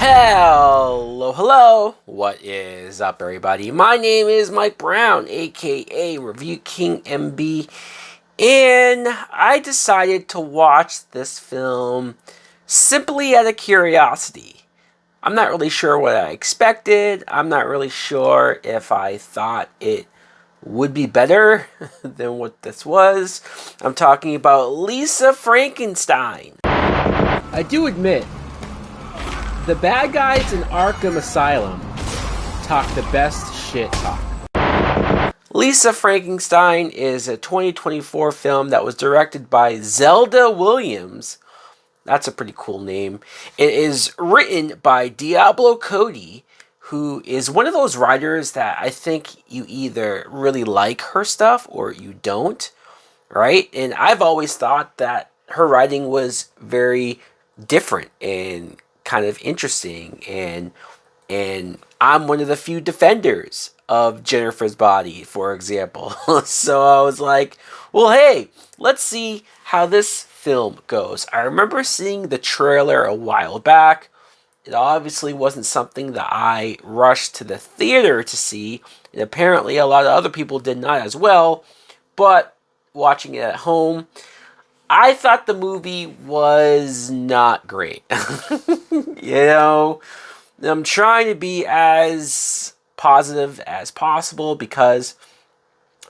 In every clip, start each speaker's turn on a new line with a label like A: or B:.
A: Hello, hello. What is up, everybody? My name is Mike Brown, aka Review King MB, and I decided to watch this film simply out of curiosity. I'm not really sure what I expected. I'm not really sure if I thought it would be better than what this was. I'm talking about Lisa Frankenstein. I do admit, the bad guys in Arkham Asylum talk the best shit talk. Lisa Frankenstein is a 2024 film that was directed by Zelda Williams. That's a pretty cool name. It is written by Diablo Cody, who is one of those writers that I think you either really like her stuff or you don't, right? And I've always thought that her writing was very different and kind of interesting, and I'm one of the few defenders of Jennifer's Body, for example. So I was like, well, hey, let's see how this film goes. I remember seeing the trailer a while back. It obviously wasn't something that I rushed to the theater to see, and apparently a lot of other people did not as well, but watching it at home, I thought the movie was not great. I'm trying to be as positive as possible because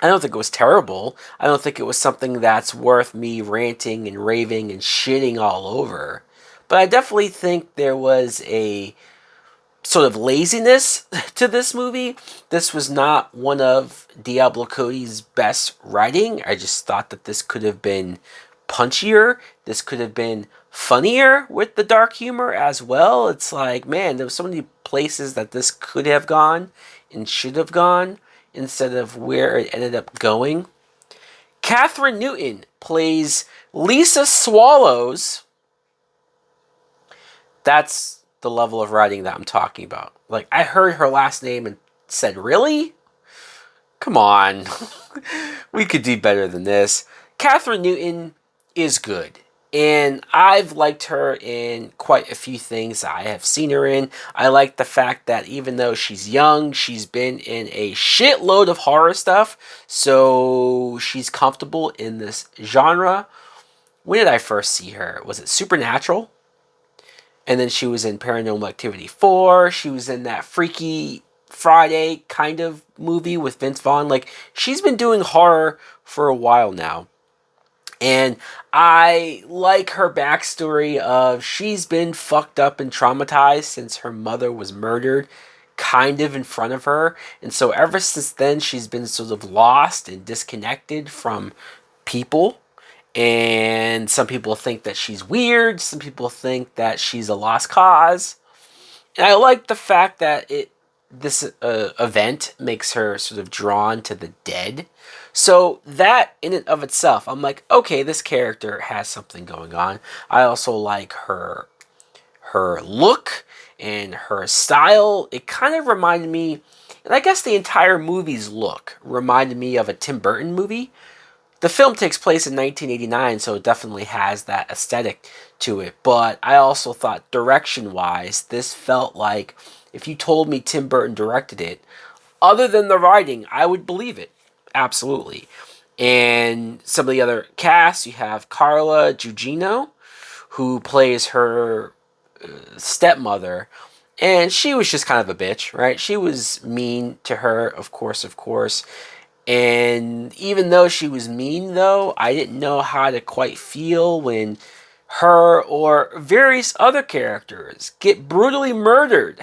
A: I don't think it was terrible. I don't think it was something that's worth me ranting and raving and shitting all over. But I definitely think there was a sort of laziness to this movie. This was not one of Diablo Cody's best writing. I just thought that this could have been punchier. This could have been funnier with the dark humor as well. It's like, man, there were so many places that this could have gone and should have gone instead of where it ended up going. Catherine Newton plays Lisa Swallows. That's the level of writing that I'm talking about. Like, I heard her last name and said, really? Come on. We could do better than this. Catherine Newton is good, and I've liked her in quite a few things I have seen her in. I like the fact that even though she's young, she's been in a shitload of horror stuff, so she's comfortable in this genre. When did I first see her? Was it Supernatural? And then she was in Paranormal Activity 4. She was in that Freaky Friday kind of movie with Vince Vaughn. Like, she's been doing horror for a while now. And I like her backstory of she's been fucked up and traumatized since her mother was murdered kind of in front of her. And so ever since then, she's been sort of lost and disconnected from people. And some people think that she's weird. Some people think that she's a lost cause. And I like the fact that this event makes her sort of drawn to the dead. So that in and of itself, I'm like, okay, this character has something going on. I also like her look and her style. It kind of reminded me, and I guess the entire movie's look reminded me of a Tim Burton movie. The film takes place in 1989, so it definitely has that aesthetic to it. But I also thought direction-wise, this felt like if you told me Tim Burton directed it, other than the writing, I would believe it. Absolutely. And some of the other cast, you have Carla Gugino, who plays her stepmother. And she was just kind of a bitch, right? She was mean to her, of course. And even though she was mean, though, I didn't know how to quite feel when her or various other characters get brutally murdered.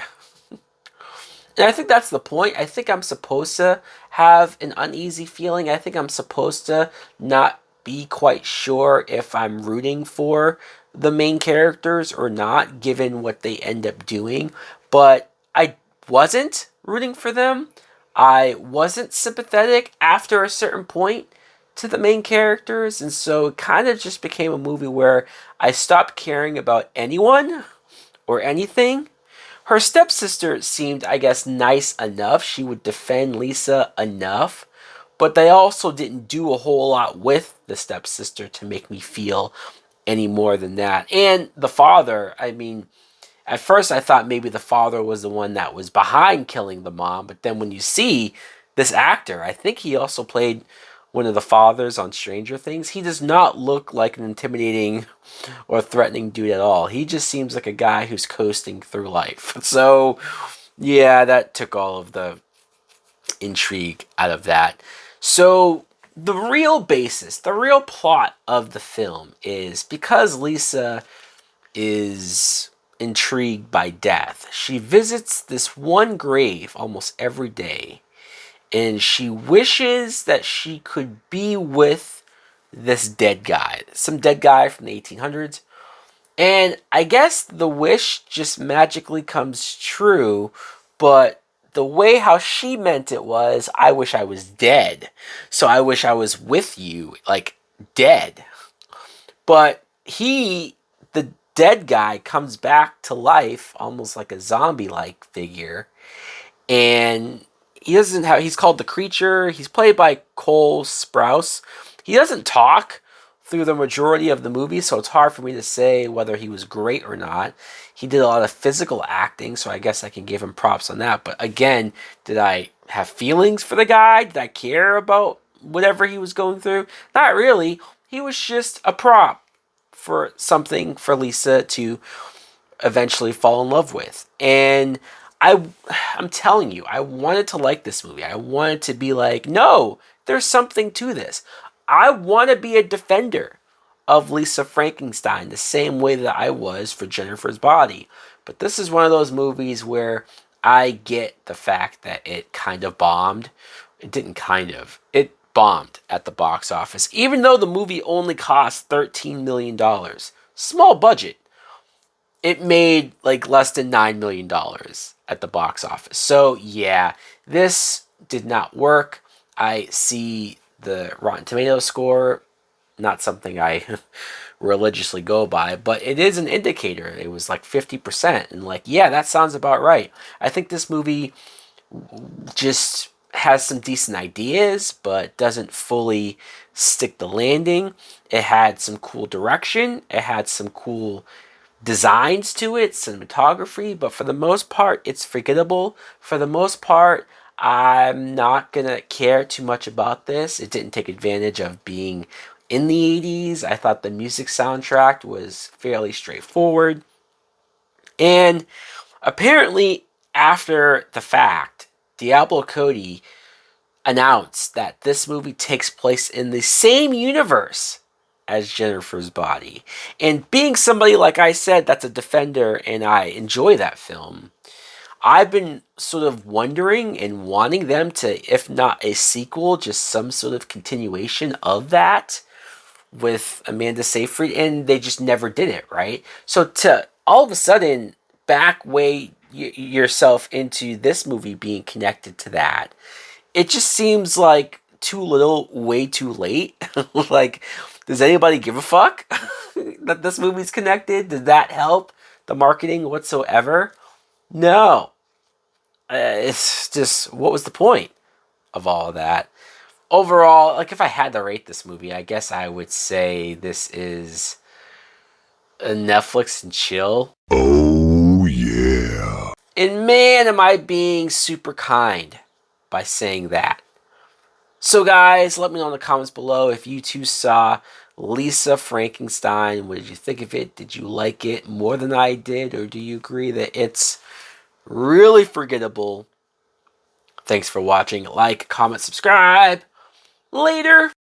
A: And I think that's the point. I think I'm supposed to have an uneasy feeling. I think I'm supposed to not be quite sure if I'm rooting for the main characters or not, given what they end up doing. But I wasn't rooting for them. I wasn't sympathetic after a certain point to the main characters. And so it kind of just became a movie where I stopped caring about anyone or anything. Her stepsister seemed, I guess, nice enough. She would defend Lisa enough. But they also didn't do a whole lot with the stepsister to make me feel any more than that. And the father, I mean, At first, I thought maybe the father was the one that was behind killing the mom, but then when you see this actor, I think he also played one of the fathers on Stranger Things. He does not look like an intimidating or threatening dude at all. He just seems like a guy who's coasting through life. So, yeah, that took all of the intrigue out of that. So, the real basis, the real plot of the film is because Lisa is intrigued by death. She visits this one grave almost every day, and she wishes that she could be with this dead guy, some dead guy from the 1800s. And I guess the wish just magically comes true, but the way how she meant it was, I wish I was dead. So I wish I was with you, like dead. But the dead guy, comes back to life almost like a zombie like figure. And he's called the Creature. He's played by Cole Sprouse. He doesn't talk through the majority of the movie, so it's hard for me to say whether he was great or not. He did a lot of physical acting, so I guess I can give him props on that. But again, did I have feelings for the guy? Did I care about whatever he was going through? Not really. He was just a prop for something for Lisa to eventually fall in love with. And I'm telling you, I wanted to like this movie. I wanted to be like, no, there's something to this. I want to be a defender of Lisa Frankenstein the same way that I was for Jennifer's Body. But this is one of those movies where I get the fact that it kind of bombed. It didn't kind of. It bombed at the box office, even though the movie only cost $13 million. Small budget. It made like less than $9 million at the box office. So yeah, this did not work. I see the Rotten Tomatoes score, not something I religiously go by, but it is an indicator. It was like 50%, and like, yeah, that sounds about right. I think this movie just has some decent ideas, but doesn't fully stick the landing. It had some cool direction. It had some cool designs to it, cinematography, but for the most part, it's forgettable. For the most part, I'm not gonna care too much about this. It didn't take advantage of being in the 80s. I thought the music soundtrack was fairly straightforward. And apparently, after the fact, Diablo Cody announced that this movie takes place in the same universe as Jennifer's Body. And being somebody, like I said, that's a defender and I enjoy that film, I've been sort of wondering and wanting them to, if not a sequel, just some sort of continuation of that with Amanda Seyfried, and they just never did it, right? So to all of a sudden back way yourself into this movie being connected to that, it just seems like too little, way too late. Like, does anybody give a fuck that this movie's connected? Did that help the marketing whatsoever? No. It's just, what was the point of all of that? Overall, like, if I had to rate this movie, I guess I would say this is a Netflix and chill. Oh, yeah. And man, am I being super kind by saying that. So guys, let me know in the comments below if you too saw Lisa Frankenstein. What did you think of it? Did you like it more than I did? Or do you agree that it's really forgettable? Thanks for watching. Like, comment, subscribe. Later.